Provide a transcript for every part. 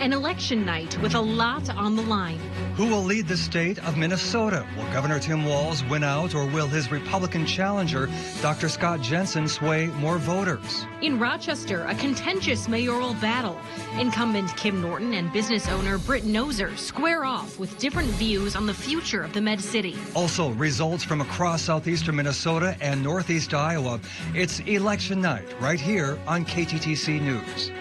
an election night with a lot on the line. Who will lead the state of Minnesota? Will Governor Tim Walz win out, or will his Republican challenger, Dr. Scott Jensen, sway more voters? In Rochester, a contentious mayoral battle. Incumbent Kim Norton and business owner Britt Noser square off with different views on the future of the Med City. Also, results from across southeastern Minnesota and northeast Iowa. It's election night right here on KTTC News.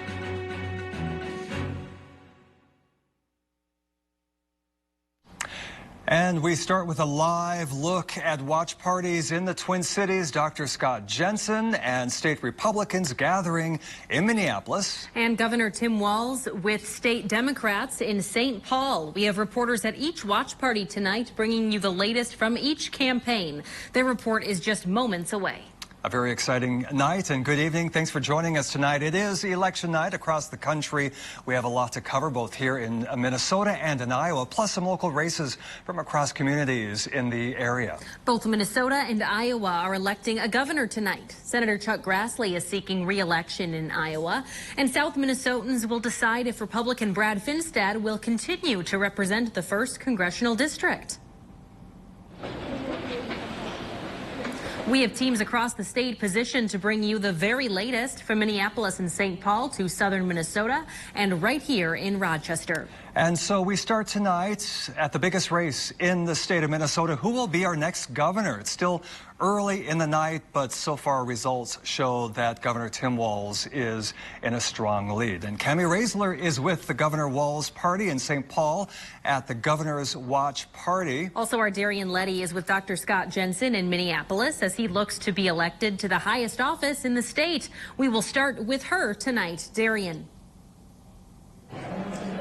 And we start with a live look at watch parties in the Twin Cities. Dr. Scott Jensen and state Republicans gathering in Minneapolis. And Governor Tim Walz with state Democrats in St. Paul. We have reporters at each watch party tonight bringing you the latest from each campaign. Their report is just moments away. A very exciting night, and good evening. Thanks for joining us tonight. It is election night across the country. We have a lot to cover both here in Minnesota and in Iowa, plus some local races from across communities in the area. Both Minnesota and Iowa are electing a governor tonight. Senator Chuck Grassley is seeking re-election in Iowa, and South Minnesotans will decide if Republican Brad Finstad will continue to represent the 1st Congressional District. We have teams across the state positioned to bring you the very latest from Minneapolis and St. Paul to southern Minnesota and right here in Rochester. And so we start tonight at the biggest race in the state of Minnesota. Who will be our next governor? It's still early in the night, but so far results show that Governor Tim Walz is in a strong lead. And Cami Raisler is with the Governor Walz party in St. Paul at the Governor's Watch Party. Also, our Darian Letty is with Dr. Scott Jensen in Minneapolis as he looks to be elected to the highest office in the state. We will start with her tonight. Darian.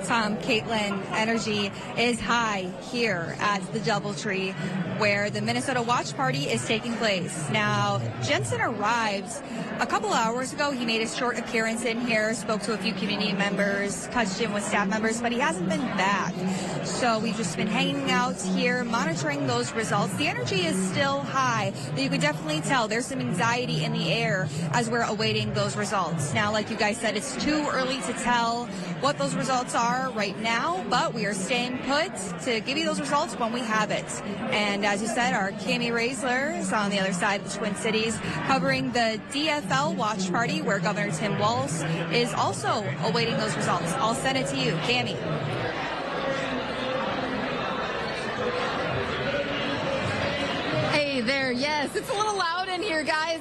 Tom, Caitlin, energy is high here at the DoubleTree where the Minnesota Watch Party is taking place. Now, Jensen arrived a couple hours ago. He made a short appearance in here, spoke to a few community members, touched in with staff members, but he hasn't been back. So we've just been hanging out here, monitoring those results. The energy is still high, but you can definitely tell there's some anxiety in the air as we're awaiting those results. Now, like you guys said, it's too early to tell what those results are right now, but we are staying put to give you those results when we have it. And as you said, our Cami Raisler is on the other side of the Twin Cities covering the DFL Watch Party where Governor Tim Walz is also awaiting those results. I'll send it to you, Cami. Hey there, yes, it's a little loud in here, guys.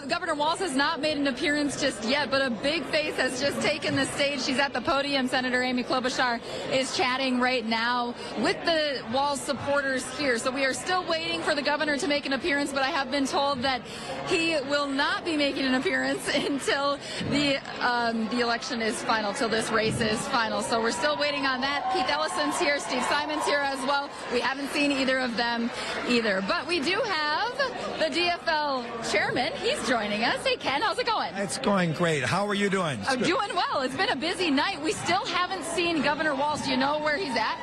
Governor Walz has not made an appearance just yet, but a big face has just taken the stage. She's at the podium. Senator Amy Klobuchar is chatting right now with the Walz supporters here. So we are still waiting for the governor to make an appearance, but I have been told that he will not be making an appearance until the election is final, till this race is final. So we're still waiting on that. Keith Ellison's here, Steve Simon's here as well. We haven't seen either of them either, but we do have the DFL chairman. He's joining us. Hey, Ken, how's it going? It's going great. How are you doing? I'm doing well. It's been a busy night. We still haven't seen Governor Walz. Do you know where he's at?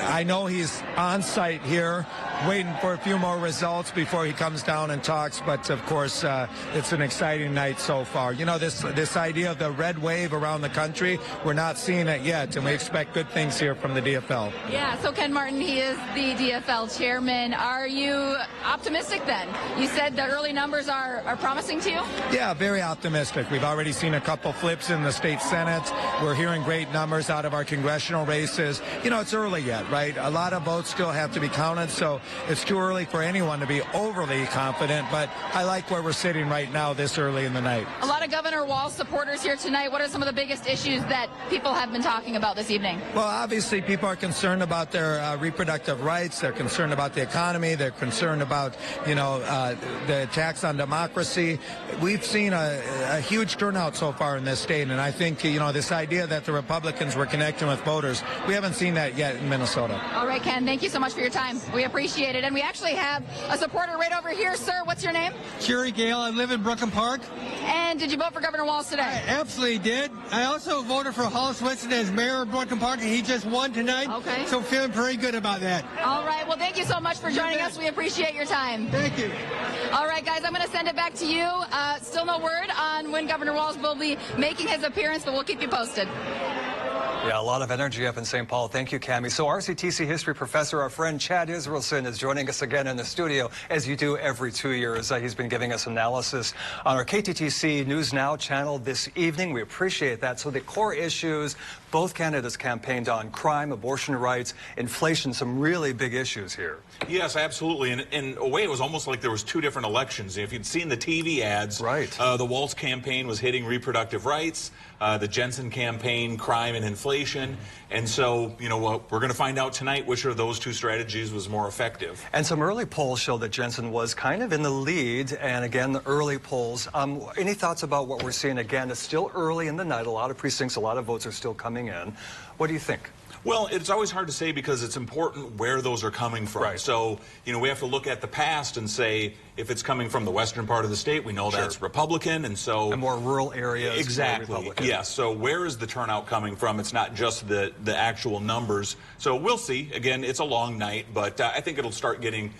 I know he's on site here, waiting for a few more results before he comes down and talks. But of course, it's an exciting night so far. You know, this idea of the red wave around the country, we're not seeing it yet, and we expect good things here from the DFL. Yeah. So Ken Martin, he is the DFL chairman. Are you optimistic then? You said the early numbers are promising to you? Yeah, very optimistic. We've already seen a couple flips in the state Senate. We're hearing great numbers out of our congressional races. You know, it's early yet, right? A lot of votes still have to be counted, so it's too early for anyone to be overly confident, but I like where we're sitting right now this early in the night. A lot of Governor Walz supporters here tonight. What are some of the biggest issues that people have been talking about this evening? Well, obviously, people are concerned about their reproductive rights. They're concerned about the economy. They're concerned about, you know, the attacks on democracy. We've seen a huge turnout so far in this state, and I think, you know, this idea that the Republicans were connecting with voters, we haven't seen that yet in Minnesota. All right, Ken, thank you so much for your time. We appreciate it. And we actually have a supporter right over here. Sir, what's your name? Jerry Gale. I live in Brooklyn Park. And did you vote for Governor Walz today? I absolutely did. I also voted for Hollis Winston as mayor of Brooklyn Park, and he just won tonight. Okay. So feeling pretty good about that. All right. Well, thank you so much for joining us. We appreciate your time. Thank you. All right, guys, I'm going to send it back to you. Still no word on when Governor Walz will be making his appearance, but we'll keep you posted. Yeah, a lot of energy up in St. Paul. Thank you, Cammie. So RCTC history professor, our friend Chad Israelson, is joining us again in the studio, as you do every 2 years. He's been giving us analysis on our KTTC News Now channel this evening. We appreciate that. So the core issues, both candidates campaigned on: crime, abortion rights, inflation, some really big issues here. Yes, absolutely. And in a way, it was almost like there was two different elections. If you'd seen the TV ads, right. The Walz campaign was hitting reproductive rights, the Jensen campaign, crime and inflation. And so, you know what, we're going to find out tonight which of those two strategies was more effective. And some early polls show that Jensen was kind of in the lead. And again, the early polls. Any thoughts about what we're seeing? Again, it's still early in the night. A lot of precincts, a lot of votes are still coming in. What do you think? Well, it's always hard to say because it's important where those are coming from. Right. So, you know, we have to look at the past and say, if it's coming from the western part of the state, we know Sure. that's Republican, and so... And more rural areas. Exactly. Yes. So where is the turnout coming from? It's not just the actual numbers. So we'll see. Again, it's a long night, but I think it'll start getting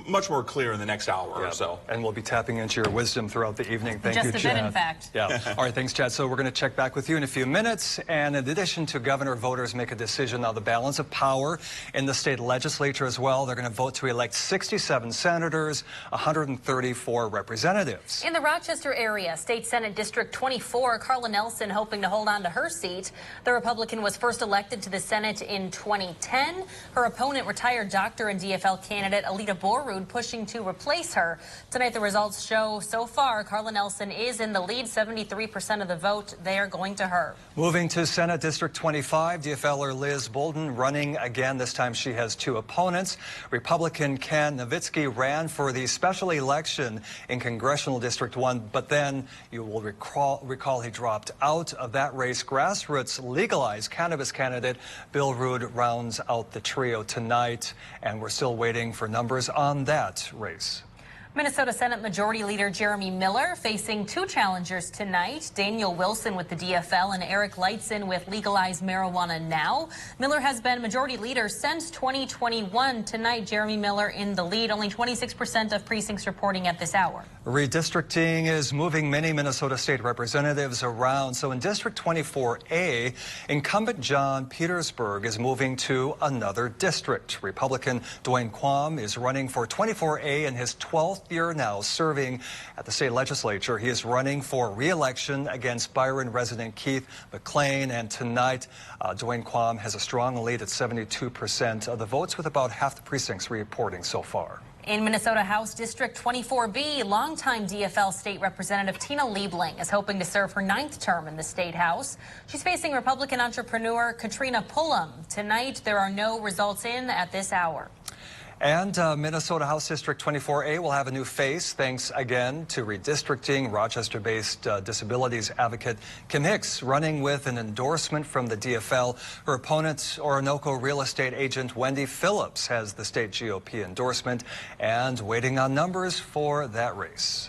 much more clear in the next hour or so. And we'll be tapping into your wisdom throughout the evening. Thank you, Chad. Just a bit, in fact. Yeah. All right, thanks, Chad. So we're going to check back with you in a few minutes. And in addition to governor, voters make a decision on the balance of power in the state legislature as well. They're going to vote to elect 67 senators, 134 representatives. In the Rochester area, State Senate District 24, Carla Nelson hoping to hold on to her seat. The Republican was first elected to the Senate in 2010. Her opponent, retired doctor and DFL candidate Alita Borrud, pushing to replace her. Tonight, the results show so far Carla Nelson is in the lead, 73% of the vote. They are going to her. Moving to Senate District 25, DFLer Liz Bolden running again. This time she has two opponents. Republican Ken Nowitzki ran for the special election in Congressional District 1, but then you will recall he dropped out of that race. Grassroots legalized cannabis candidate Bill Rood rounds out the trio tonight, and we're still waiting for numbers on that race. Minnesota Senate Majority Leader Jeremy Miller facing two challengers tonight, Daniel Wilson with the DFL and Eric Leitzen with Legalize Marijuana Now. Miller has been Majority Leader since 2021. Tonight, Jeremy Miller in the lead, only 26% of precincts reporting at this hour. Redistricting is moving many Minnesota state representatives around. So in District 24A, incumbent John Petersburg is moving to another district. Republican Dwayne Quam is running for 24A in his 12th year now serving at the state legislature. He is running for re-election against Byron resident Keith McLean, and tonight Dwayne Quam has a strong lead at 72% of the votes, with about half the precincts reporting so far. In Minnesota House District 24B, longtime DFL State Representative Tina Liebling is hoping to serve her 9th term in the State House. She's facing Republican entrepreneur Katrina Pullum. Tonight, there are no results in at this hour. And Minnesota House District 24A will have a new face, thanks again to redistricting. Rochester-based disabilities advocate Kim Hicks running with an endorsement from the DFL. Her opponent, Orinoco real estate agent Wendy Phillips, has the state GOP endorsement and waiting on numbers for that race.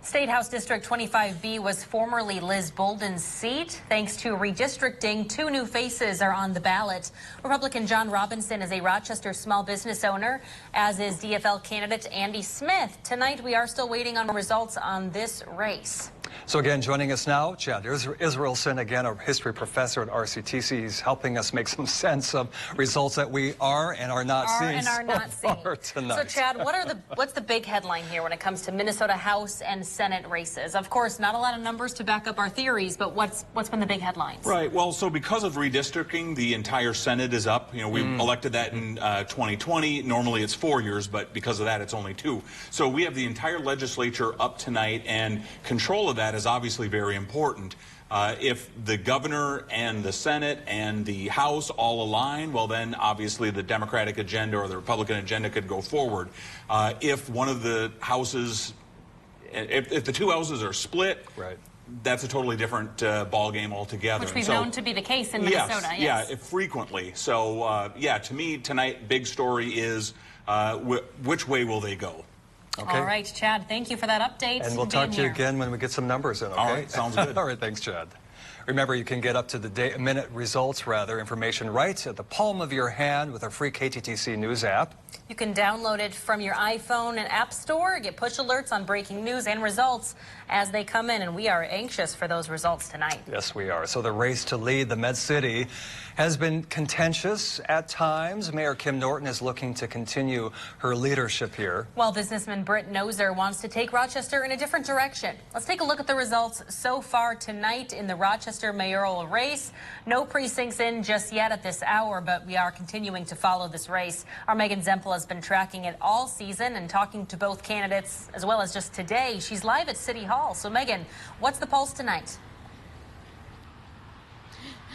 State House District 25B was formerly Liz Bolden's seat. Thanks to redistricting, two new faces are on the ballot. Republican John Robinson is a Rochester small business owner, as is DFL candidate Andy Smith. Tonight, we are still waiting on results on this race. So again, joining us now, Chad Israelson, again, a history professor at RCTC. He's helping us make some sense of results that we are and are not seeing tonight. So, Chad, what's the big headline here when it comes to Minnesota House and Senate races? Of course, not a lot of numbers to back up our theories, but what's been the big headlines? Right. Well, so because of redistricting, the entire Senate is up. You know, we elected that in 2020. Normally it's 4 years, but because of that, it's only 2. So we have the entire legislature up tonight, and control of that is obviously very important. If the governor and the Senate and the House all align, well, then obviously the Democratic agenda or the Republican agenda could go forward. If one of the houses, if the two houses are split, right, that's a totally different ball game altogether. Which we've known to be the case in Minnesota. Yes. Yeah, frequently. So, yeah, to me tonight, big story is which way will they go? Okay. All right, Chad, thank you for that update. And we'll talk to you again when we get some numbers in, okay? All right, sounds good. All right, thanks, Chad. Remember, you can get up to the minute results, information right at the palm of your hand with our free KTTC News app. You can download it from your iPhone and App Store, get push alerts on breaking news and results as they come in, and we are anxious for those results tonight. Yes, we are. So the race to lead the Med-City has been contentious at times. Mayor Kim Norton is looking to continue her leadership here, While businessman Britt Noser wants to take Rochester in a different direction. Let's take a look at the results so far tonight in the Rochester mayoral race. No precincts in just yet at this hour, but we are continuing to follow this race. Our Megan Zempel has been tracking it all season and talking to both candidates as well as just today. She's live at City Hall. So Megan, what's the pulse tonight?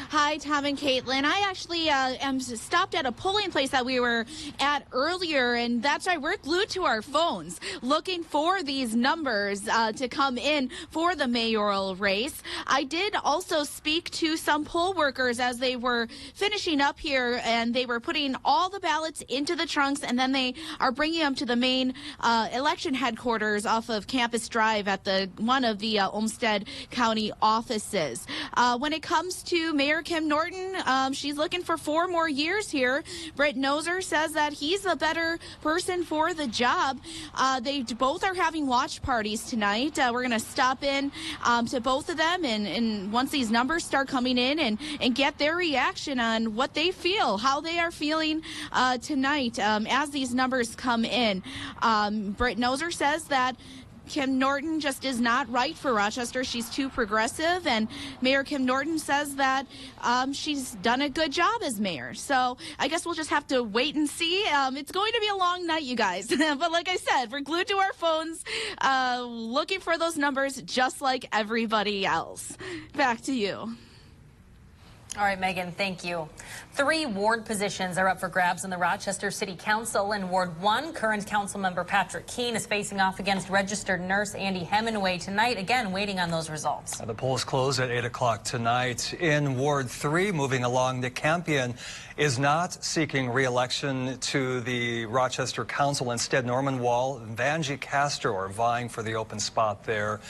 Hi, Tom and Caitlin. I actually am stopped at a polling place that we were at earlier, and that's why we're glued to our phones looking for these numbers to come in for the mayoral race. I did also speak to some poll workers as they were finishing up here, and they were putting all the ballots into the trunks, and then they are bringing them to the main election headquarters off of Campus Drive at one of the Olmsted County offices. When it comes to Mayor Kim Norton, she's looking for 4 more years here. Britt Noser says that he's a better person for the job. They both are having watch parties tonight. We're going to stop in to both of them, and once these numbers start coming in and get their reaction on what they feel, how they are feeling tonight as these numbers come in. Britt Noser says that Kim Norton just is not right for Rochester. She's too progressive, and Mayor Kim Norton says that she's done a good job as mayor. So I guess we'll just have to wait and see. It's going to be a long night, you guys. But like I said, we're glued to our phones looking for those numbers just like everybody else. Back to you. All right, Megan, thank you. 3 ward positions are up for grabs in the Rochester City Council. In Ward 1, current council member Patrick Keene is facing off against registered nurse Andy Hemingway tonight. Again, waiting on those results. The polls close at 8 o'clock tonight. In Ward 3, moving along, Nick Campion is not seeking re-election to the Rochester Council. Instead, Norman Wall and Vanjie Castro are vying for the open spot there.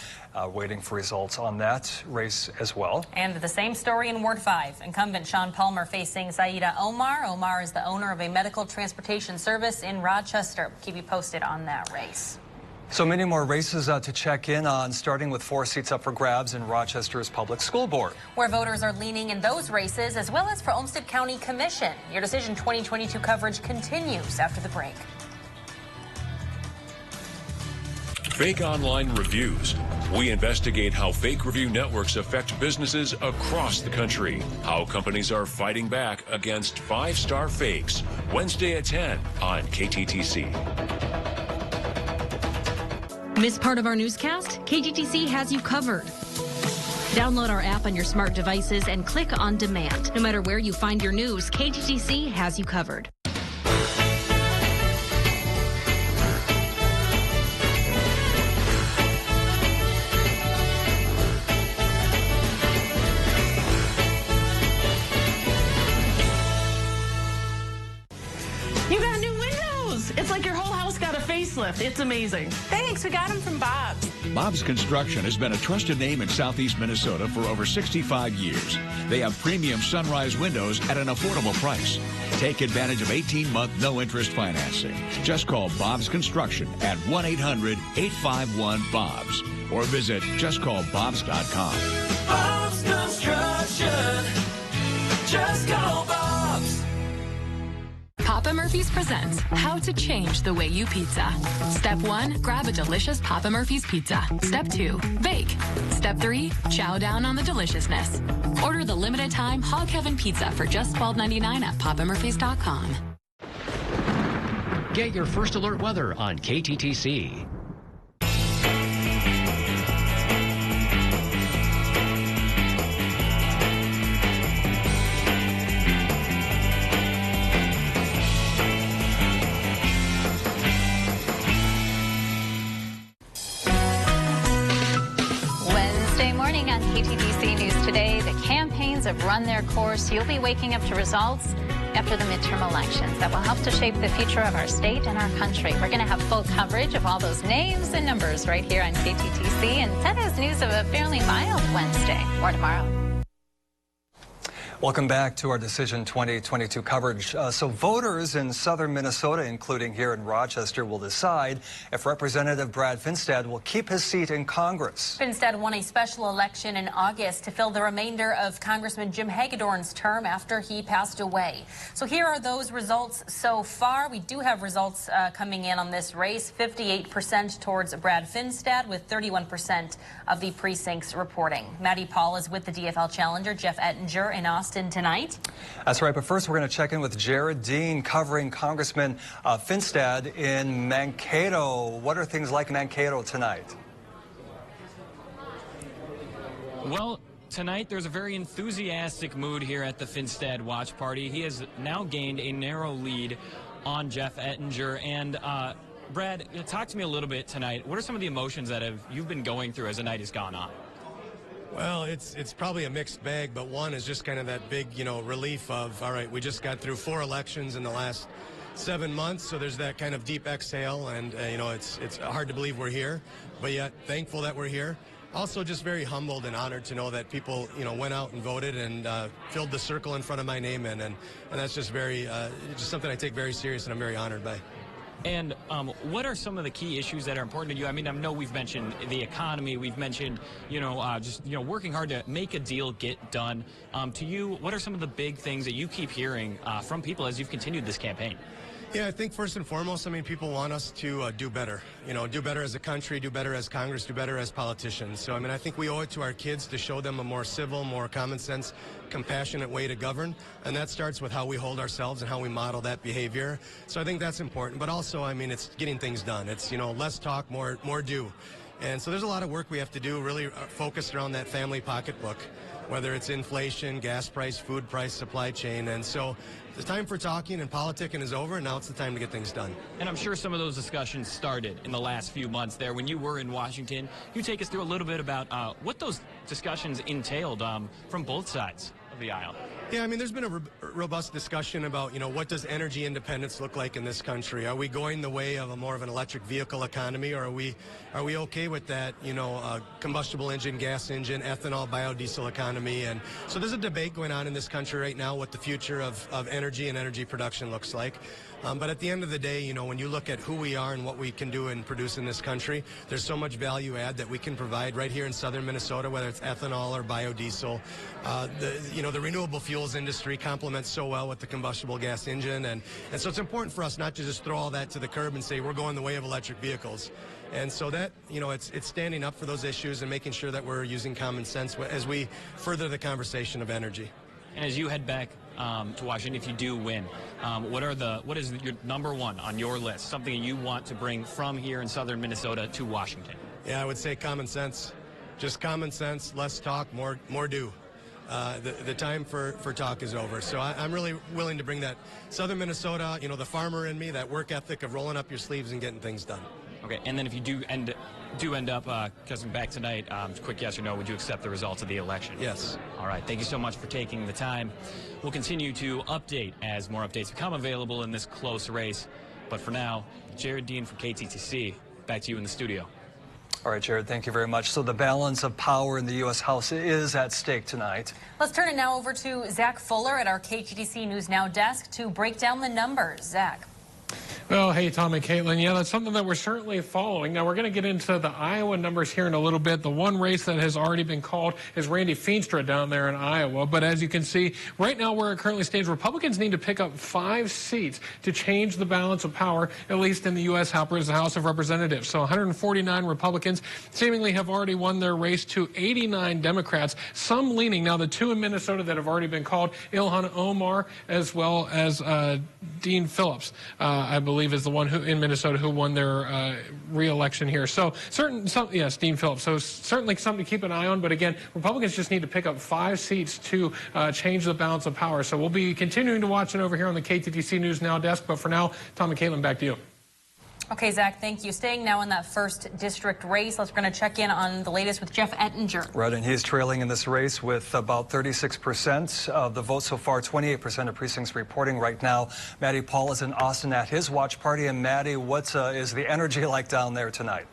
Waiting for results on that race as well. And the same story in Ward 5. Incumbent Sean Palmer facing Saida Omar. Omar is the owner of a medical transportation service in Rochester. Keep you posted on that race. So many more races to check in on, starting with 4 seats up for grabs in Rochester's Public School Board, where voters are leaning in those races, as well as for Olmsted County Commission. Your Decision 2022 coverage continues after the break. Fake online reviews. We investigate how fake review networks affect businesses across the country. How companies are fighting back against 5-star fakes. Wednesday at 10 on KTTC. Miss part of our newscast? KTTC has you covered. Download our app on your smart devices and click on demand. No matter where you find your news, KTTC has you covered. You got new windows. It's like your whole house got a facelift. It's amazing. Thanks. We got them from Bob's. Bob's Construction has been a trusted name in southeast Minnesota for over 65 years. They have premium sunrise windows at an affordable price. Take advantage of 18-month no-interest financing. Just call Bob's Construction at 1-800-851-BOBS or visit justcallbobs.com. Bob's Construction. Just call Bob's. Papa Murphy's presents How to Change the Way You Pizza. Step 1, grab a delicious Papa Murphy's pizza. Step 2, bake. Step 3, chow down on the deliciousness. Order the limited time Hog Heaven Pizza for just $12.99 at papamurphys.com. Get your first alert weather on KTTC. On KTTC News today, the campaigns have run their course. You'll be waking up to results after the midterm elections that will help to shape the future of our state and our country. We're going to have full coverage of all those names and numbers right here on KTTC. And that is news of a fairly mild Wednesday. More tomorrow. Welcome back to our Decision 2022 coverage. So voters in southern Minnesota, including here in Rochester, will decide if Representative Brad Finstad will keep his seat in Congress. Finstad won a special election in August to fill the remainder of Congressman Jim Hagedorn's term after he passed away. So here are those results so far. We do have results coming in on this race. 58% towards Brad Finstad, with 31% of the precincts reporting. Maddie Paul is with the DFL challenger Jeff Ettinger in Austin tonight. That's right, but first we're going to check in with Jared Dean covering Congressman Finstad in Mankato. What are things like in Mankato tonight? Well, tonight there's a very enthusiastic mood here at the Finstad Watch Party. He has now gained a narrow lead on Jeff Ettinger. And Brad, talk to me a little bit tonight. What are some of the emotions that you've been going through as the night has gone on? Well, it's probably a mixed bag, but one is just kind of that big, relief of, all right, we just got through 4 elections in the last 7 months, so there's that kind of deep exhale, and, it's hard to believe we're here, but yet thankful that we're here. Also just very humbled and honored to know that people, went out and voted and filled the circle in front of my name, and that's just very, just something I take very serious and I'm very honored by. And what are some of the key issues that are important to you? I mean, I know we've mentioned the economy. We've mentioned, working hard to make a deal get done. To you, what are some of the big things that you keep hearing from people as you've continued this campaign? Yeah, I think first and foremost, people want us to do better. Do better as a country, do better as Congress, do better as politicians. So, I think we owe it to our kids to show them a more civil, more common sense, compassionate way to govern. And that starts with how we hold ourselves and how we model that behavior. So I think that's important. But also, it's getting things done. It's, less talk, more do. And so there's a lot of work we have to do, really focused around that family pocketbook, whether it's inflation, gas price, food price, supply chain. And so the time for talking and politicking is over, and now it's the time to get things done. And I'm sure some of those discussions started in the last few months there. When you were in Washington, can you take us through a little bit about what those discussions entailed from both sides of the aisle? Yeah, there's been a robust discussion about, what does energy independence look like in this country? Are we going the way of more of an electric vehicle economy, or are we okay with that, combustible engine, gas engine, ethanol, biodiesel economy? And so there's a debate going on in this country right now what the future of energy and energy production looks like. But at the end of the day, when you look at who we are and what we can do and produce in this country, there's so much value add that we can provide right here in southern Minnesota, whether it's ethanol or biodiesel. The renewable fuels industry complements so well with the combustible gas engine. And so it's important for us not to just throw all that to the curb and say we're going the way of electric vehicles. And so that, it's standing up for those issues and making sure that we're using common sense as we further the conversation of energy. And as you head back to Washington, if you do win, what is your number one on your list? Something you want to bring from here in southern Minnesota to Washington? Yeah, I would say common sense. Just common sense, less talk, more do. The time for talk is over. So I'm really willing to bring that southern Minnesota, the farmer in me, that work ethic of rolling up your sleeves and getting things done. Okay, and then if you do end up coming back tonight, quick yes or no, would you accept the results of the election? Yes. All right, thank you so much for taking the time. We'll continue to update as more updates become available in this close race. But for now, Jared Dean from KTTC, back to you in the studio. All right, Jared, thank you very much. So the balance of power in the U.S. House is at stake tonight. Let's turn it now over to Zach Fuller at our KTTC News Now desk to break down the numbers. Zach. Well, hey, Tom and Caitlin. Yeah, that's something that we're certainly following. Now, we're going to get into the Iowa numbers here in a little bit. The one race that has already been called is Randy Feenstra down there in Iowa. But as you can see, right now where it currently stands, Republicans need to pick up 5 seats to change the balance of power, at least in the U.S. House of Representatives. So 149 Republicans seemingly have already won their race to 89 Democrats, some leaning. Now, the 2 in Minnesota that have already been called, Ilhan Omar, as well as Dean Phillips, I believe, is the one who in Minnesota who won their re-election here. So yes, Dean Phillips. So certainly something to keep an eye on. But again, Republicans just need to pick up 5 seats to change the balance of power. So we'll be continuing to watch it over here on the KTTC News Now desk. But for now, Tom and Caitlin, back to you. Okay, Zach, thank you. Staying now in that 1st district race, we're going to check in on the latest with Jeff Ettinger. Right, and he's trailing in this race with about 36% of the vote so far, 28% of precincts reporting right now. Maddie Paul is in Austin at his watch party. And Maddie, what is the energy like down there tonight?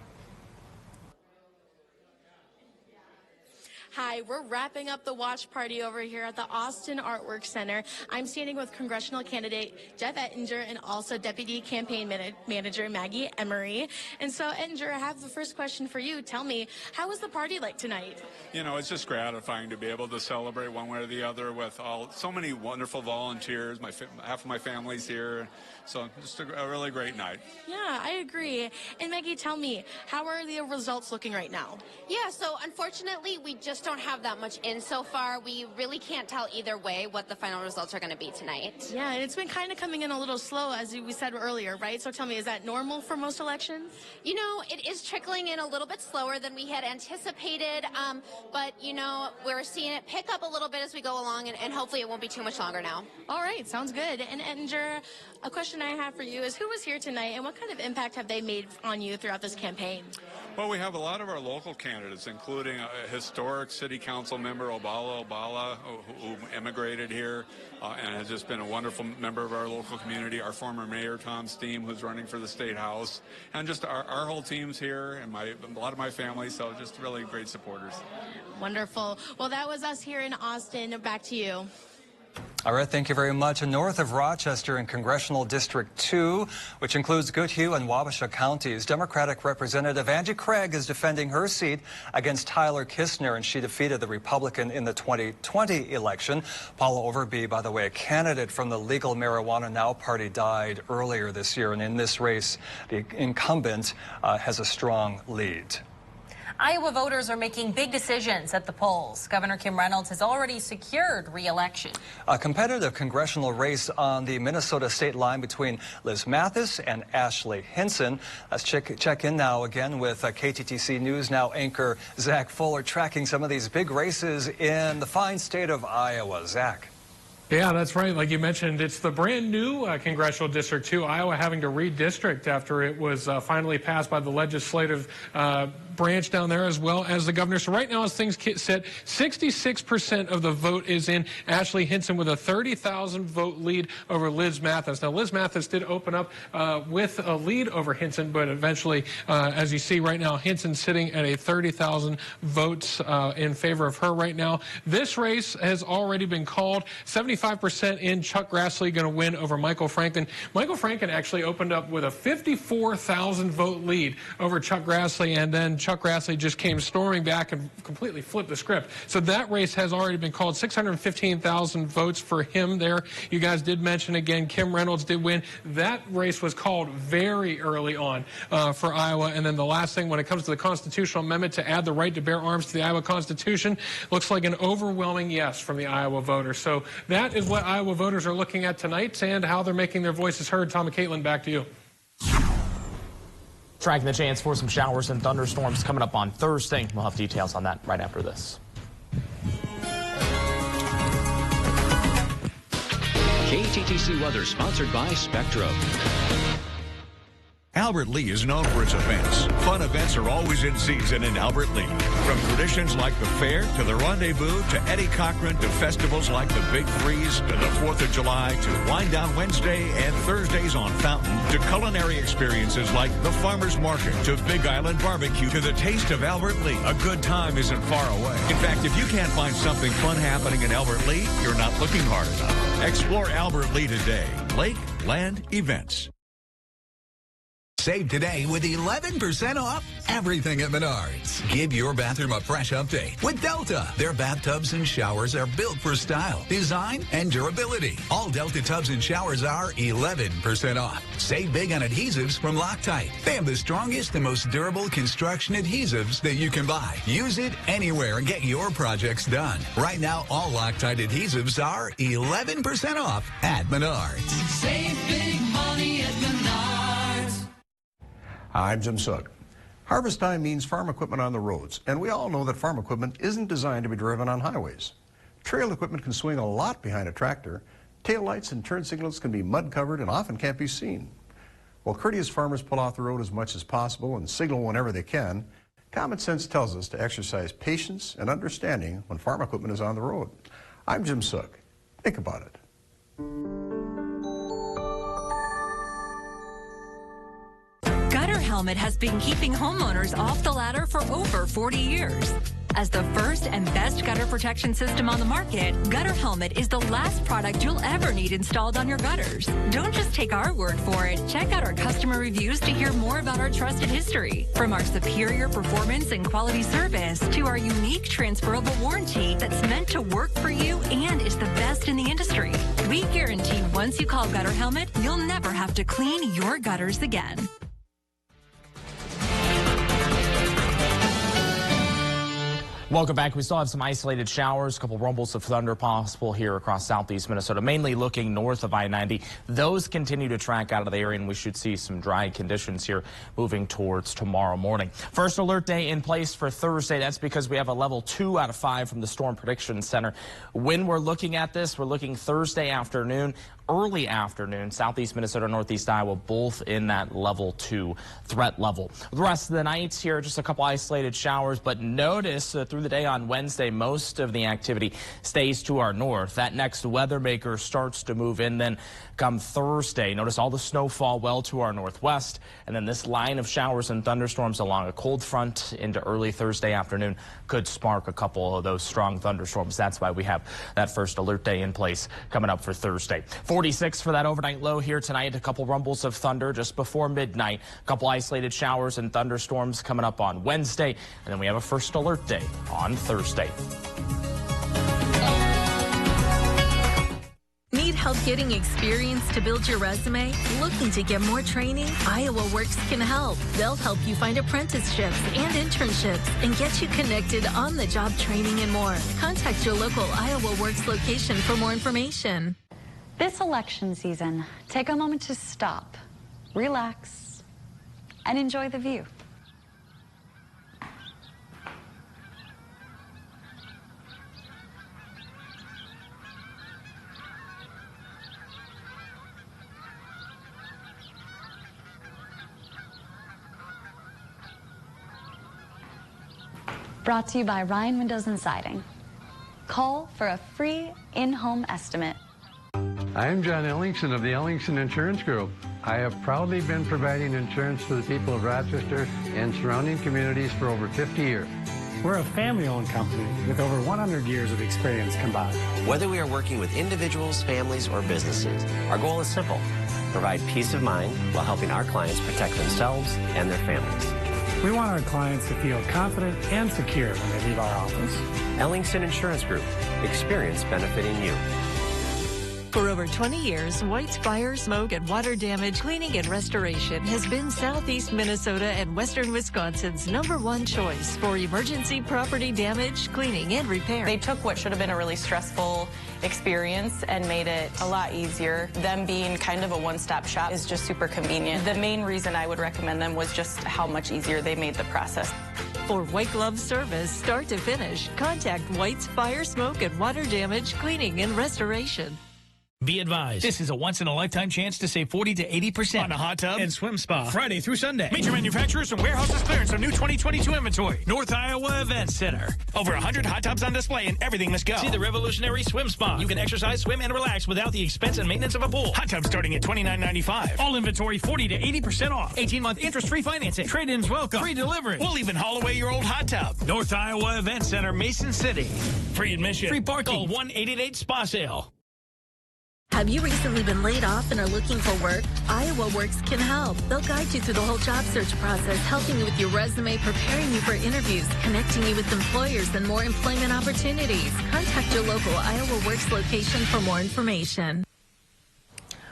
Hi, we're wrapping up the watch party over here at the Austin Artwork Center. I'm standing with congressional candidate Jeff Ettinger and also Deputy Campaign Manager Maggie Emery. And so, Ettinger, I have the first question for you. Tell me, how was the party like tonight? You know, it's just gratifying to be able to celebrate one way or the other with so many wonderful volunteers. Half of my family's here, so just a really great night. Yeah, I agree. And Maggie, tell me, how are the results looking right now? Yeah, so unfortunately, we just don't have that much in so far. We really can't tell either way what the final results are going to be tonight. Yeah, and it's been kind of coming in a little slow, as we said earlier, right? So tell me, is that normal for most elections? You know, it is trickling in a little bit slower than we had anticipated, but, you know, we're seeing it pick up a little bit as we go along, and hopefully it won't be too much longer now. All right, sounds good. And Ettinger, a question I have for you is, who was here tonight, and what kind of impact have they made on you throughout this campaign? Well, we have a lot of our local candidates, including a historic city council member, Obala, who immigrated here and has just been a wonderful member of our local community. Our former mayor, Tom Steen, who's running for the state house, and just our whole team's here, and a lot of my family, so just really great supporters. Wonderful. Well, that was us here in Austin. Back to you. All right, thank you very much. And north of Rochester in Congressional District 2, which includes Goodhue and Wabasha counties, Democratic Representative Angie Craig is defending her seat against Tyler Kistner, and she defeated the Republican in the 2020 election. Paula Overby, by the way, a candidate from the Legal Marijuana Now party, died earlier this year, and in this race, the incumbent has a strong lead. Iowa voters are making big decisions at the polls. Governor Kim Reynolds has already secured re-election. A competitive congressional race on the Minnesota state line between Liz Mathis and Ashley Hinson. Let's check in now again with KTTC News Now anchor Zach Fuller, tracking some of these big races in the fine state of Iowa. Zach. Yeah, that's right. Like you mentioned, it's the brand new Congressional District 2, Iowa having to redistrict after it was finally passed by the legislative branch down there as well as the governor. So right now, as things sit, 66% of the vote is in Ashley Hinson with a 30,000 vote lead over Liz Mathis. Now, Liz Mathis did open up with a lead over Hinson, but eventually, as you see right now, Hinson sitting at a 30,000 votes in favor of her right now. This race has already been called. 75% in. Chuck Grassley going to win over Michael Franken. Michael Franken actually opened up with a 54,000 vote lead over Chuck Grassley, and then Chuck Grassley just came storming back and completely flipped the script. So that race has already been called. 615,000 votes for him there. You guys did mention again, Kim Reynolds did win. That race was called very early on for Iowa. And then the last thing, when it comes to the constitutional amendment to add the right to bear arms to the Iowa Constitution, looks like an overwhelming yes from the Iowa voters. So that is what Iowa voters are looking at tonight and how they're making their voices heard. Tom and Caitlin, back to you. Tracking the chance for some showers and thunderstorms coming up on Thursday. We'll have details on that right after this. KTTC weather sponsored by Spectrum. Albert Lea is known for its events. Fun events are always in season in Albert Lea. From traditions like the fair to the rendezvous to Eddie Cochran to festivals like the Big Freeze to the 4th of July to Wind Down Wednesday and Thursdays on Fountain to culinary experiences like the Farmer's Market to Big Island Barbecue to the taste of Albert Lea. A good time isn't far away. In fact, if you can't find something fun happening in Albert Lea, you're not looking hard enough. Explore Albert Lea today. Lake Land Events. Save today with 11% off everything at Menards. Give your bathroom a fresh update with Delta. Their bathtubs and showers are built for style, design, and durability. All Delta tubs and showers are 11% off. Save big on adhesives from Loctite. They have the strongest and most durable construction adhesives that you can buy. Use it anywhere and get your projects done. Right now, all Loctite adhesives are 11% off at Menards. Save big money at Menards. I'm Jim Sugg. Harvest time means farm equipment on the roads, and we all know that farm equipment isn't designed to be driven on highways. Trail equipment can swing a lot behind a tractor. Tail lights and turn signals can be mud covered and often can't be seen. While courteous farmers pull off the road as much as possible and signal whenever they can, common sense tells us to exercise patience and understanding when farm equipment is on the road. I'm Jim Sugg. Think about it. Gutter Helmet has been keeping homeowners off the ladder for over 40 years. As the first and best gutter protection system on the market, Gutter Helmet is the last product you'll ever need installed on your gutters. Don't just take our word for it. Check out our customer reviews to hear more about our trusted history. From our superior performance and quality service to our unique transferable warranty that's meant to work for you and is the best in the industry. We guarantee once you call Gutter Helmet, you'll never have to clean your gutters again. Welcome back. We still have some isolated showers, a couple rumbles of thunder possible here across southeast Minnesota, mainly looking north of I-90. Those continue to track out of the area, and we should see some dry conditions here moving towards tomorrow morning. First alert day in place for Thursday. That's because we have a level 2 out of 5 from the Storm Prediction Center. When we're looking at this, we're looking Thursday afternoon, early afternoon, southeast Minnesota, northeast Iowa, both in that level 2 threat level. The rest of the night here, just a couple isolated showers, but notice through the day on Wednesday, most of the activity stays to our north. That next weather maker starts to move in then come Thursday. Notice all the snowfall well to our northwest, and then this line of showers and thunderstorms along a cold front into early Thursday afternoon could spark a couple of those strong thunderstorms. That's why we have that first alert day in place coming up for Thursday. 46 for that overnight low here tonight. A couple rumbles of thunder just before midnight. A couple isolated showers and thunderstorms coming up on Wednesday. And then we have a first alert day on Thursday. Need help getting experience to build your resume? Looking to get more training? Iowa Works can help. They'll help you find apprenticeships and internships and get you connected on the job training and more. Contact your local Iowa Works location for more information. This election season, take a moment to stop, relax, and enjoy the view. Brought to you by Ryan Windows and Siding. Call for a free in-home estimate. I'm John Ellingson of the Ellingson Insurance Group. I have proudly been providing insurance to the people of Rochester and surrounding communities for over 50 years. We're a family-owned company with over 100 years of experience combined. Whether we are working with individuals, families, or businesses, our goal is simple: provide peace of mind while helping our clients protect themselves and their families. We want our clients to feel confident and secure when they leave our office. Ellingson Insurance Group. Experience benefiting you. For over 20 years, White's Fire, Smoke, and Water Damage Cleaning and Restoration has been Southeast Minnesota and Western Wisconsin's #1 choice for emergency property damage, cleaning, and repair. They took what should have been a really stressful experience and made it a lot easier. Them being kind of a one-stop shop is just super convenient. The main reason I would recommend them was just how much easier they made the process. For white glove service, start to finish, contact White's Fire, Smoke, and Water Damage Cleaning and Restoration. Be advised, this is a once-in-a-lifetime chance to save 40 to 80% on a hot tub and swim spa. Friday through Sunday. Major manufacturers and warehouses clearance on new 2022 inventory. North Iowa Event Center. Over 100 hot tubs on display and everything must go. See the revolutionary swim spa. You can exercise, swim, and relax without the expense and maintenance of a pool. Hot tub starting at $29.95. All inventory 40 to 80% off. 18-month interest-free financing. Trade-ins welcome. Free delivery. We'll even haul away your old hot tub. North Iowa Event Center, Mason City. Free admission. Free parking. Call 1-888-SPA-SALE. Have you recently been laid off and are looking for work? Iowa Works can help. They'll guide you through the whole job search process, helping you with your resume, preparing you for interviews, connecting you with employers and more employment opportunities. Contact your local Iowa Works location for more information.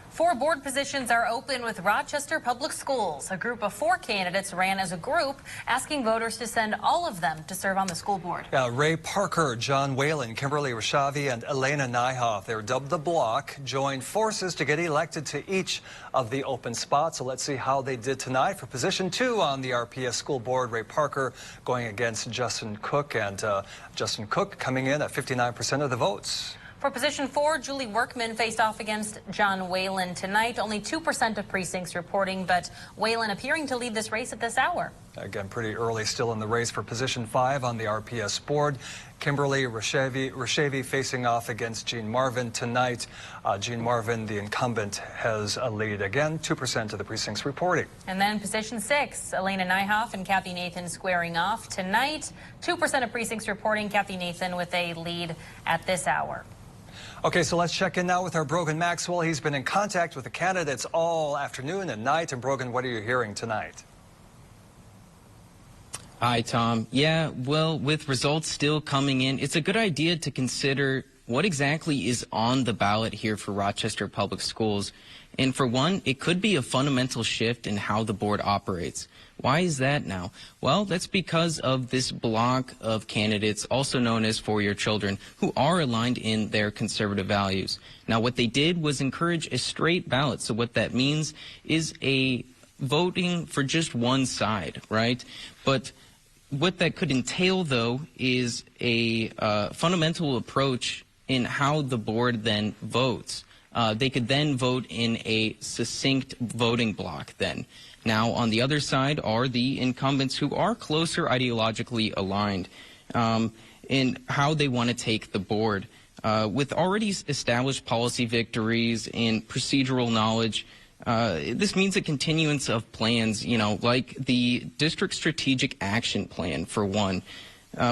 4 board positions are open with Rochester Public Schools. A group of 4 candidates ran as a group, asking voters to send all of them to serve on the school board. Ray Parker, John Whalen, Kimberly Rashavi, and Elena Nyhoff, they're dubbed the Block, joined forces to get elected to each of the open spots. So let's see how they did tonight. For position 2 on the RPS school board, Ray Parker going against Justin Cook, and Justin Cook coming in at 59% of the votes. For position 4, Julie Workman faced off against John Whalen tonight. Only 2% of precincts reporting, but Whalen appearing to lead this race at this hour. Again, pretty early still in the race for position 5 on the RPS board. Kimberly Rashevy facing off against Jean Marvin tonight. Jean Marvin, the incumbent, has a lead again, 2% of the precincts reporting. And then position 6, Elena Nyhoff and Kathy Nathan squaring off tonight. 2% of precincts reporting. Kathy Nathan with a lead at this hour. Okay, so let's check in now with our Brogan Maxwell. He's been in contact with the candidates all afternoon and night. And Brogan, what are you hearing tonight? Hi, Tom. Yeah, well, with results still coming in, it's a good idea to consider what exactly is on the ballot here for Rochester Public Schools. And for one, it could be a fundamental shift in how the board operates. Why is that now? Well, that's because of this block of candidates, also known as For Your Children, who are aligned in their conservative values. Now, what they did was encourage a straight ballot. So what that means is a voting for just one side, right? But what that could entail, though, is a fundamental approach in how the board then votes. They could then vote in a succinct voting block then. Now, on the other side are the incumbents who are closer ideologically aligned in how they want to take the board. With already established policy victories and procedural knowledge, this means a continuance of plans, like the District Strategic Action Plan, for one.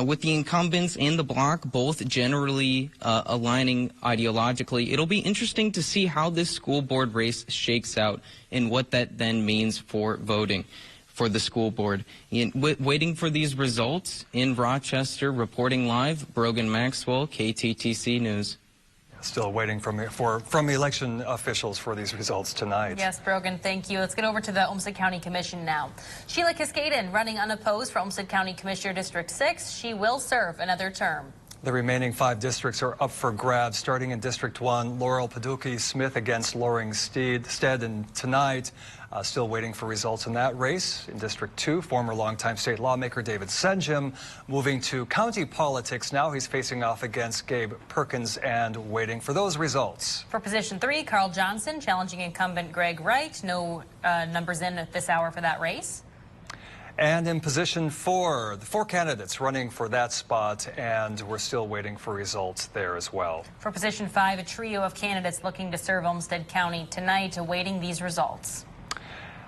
With the incumbents and the bloc both generally aligning ideologically, it'll be interesting to see how this school board race shakes out and what that then means for voting for the school board. Waiting for these results in Rochester, reporting live, Brogan Maxwell, KTTC News. Still waiting from election officials for these results tonight. Yes, Brogan, thank you. Let's get over to the Olmsted County Commission now. Sheila Cascaden running unopposed for Olmsted County Commissioner District 6. She will serve another term. The remaining 5 districts are up for grabs. Starting in District 1, Laurel Paducah Smith against Loring Stead. And tonight, still waiting for results in that race. In District 2, former longtime state lawmaker David Senjum moving to county politics now. He's facing off against Gabe Perkins and waiting for those results. For position 3, Carl Johnson challenging incumbent Greg Wright. No numbers in at this hour for that race. And in position 4, the 4 candidates running for that spot, and we're still waiting for results there as well. For position 5, a trio of candidates looking to serve Olmsted County tonight, awaiting these results.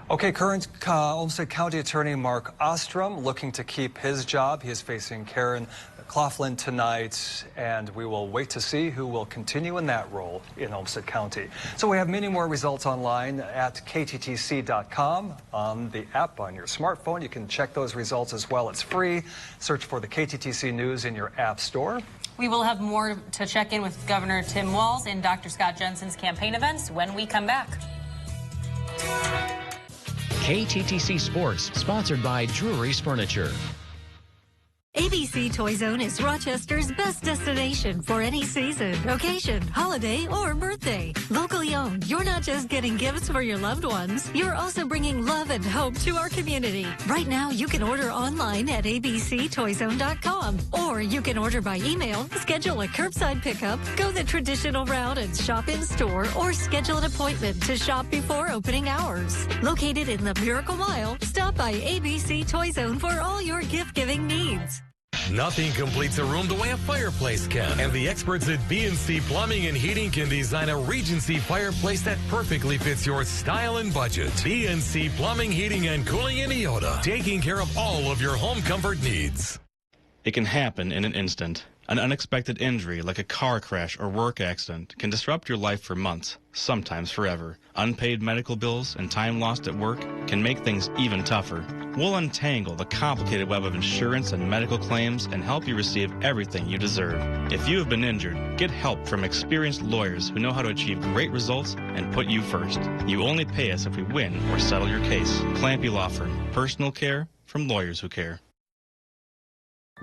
Okay, current Olmsted County Attorney Mark Ostrom looking to keep his job. He is facing Karen Coughlin tonight, and we will wait to see who will continue in that role in Olmsted County. So we have many more results online at kttc.com. On the app on your smartphone, you can check those results as well. It's free. Search for the KTTC News in your app store. We will have more to check in with Governor Tim Walz and Dr. Scott Jensen's campaign events when we come back. KTTC Sports, sponsored by Drury's Furniture. ABC Toy Zone is Rochester's best destination for any season, occasion, holiday, or birthday. Locally owned, you're not just getting gifts for your loved ones, you're also bringing love and hope to our community. Right now, you can order online at abctoyzone.com, or you can order by email, schedule a curbside pickup, go the traditional route and shop in store, or schedule an appointment to shop before opening hours. Located in the Miracle Mile, stop by ABC Toy Zone for all your gift-giving needs. Nothing completes a room the way a fireplace can. And the experts at B&C Plumbing and Heating can design a Regency fireplace that perfectly fits your style and budget. B&C Plumbing, Heating, and Cooling in Iota, taking care of all of your home comfort needs. It can happen in an instant. An unexpected injury like a car crash or work accident can disrupt your life for months, sometimes forever. Unpaid medical bills and time lost at work can make things even tougher. We'll untangle the complicated web of insurance and medical claims and help you receive everything you deserve. If you have been injured, get help from experienced lawyers who know how to achieve great results and put you first. You only pay us if we win or settle your case. Clampy Law Firm. Personal care from lawyers who care.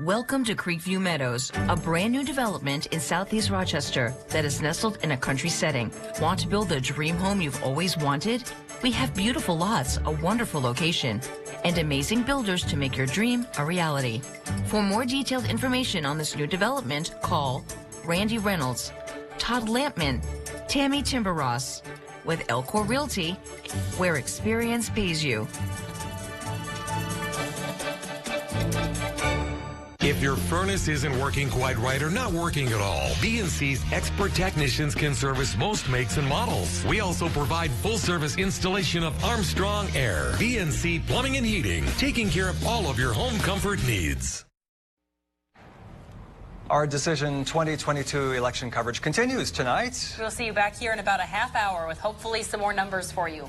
Welcome to Creekview Meadows, a brand new development in Southeast Rochester that is nestled in a country setting. Want to build the dream home you've always wanted? We have beautiful lots, a wonderful location, and amazing builders to make your dream a reality. For more detailed information on this new development, call Randy Reynolds, Todd Lampman, Tammy Timberross with Elcor Realty, where experience pays you. If your furnace isn't working quite right or not working at all, B&C's expert technicians can service most makes and models. We also provide full-service installation of Armstrong Air. B&C Plumbing and Heating, taking care of all of your home comfort needs. Our Decision 2022 election coverage continues tonight. We'll see you back here in about a half hour with hopefully some more numbers for you.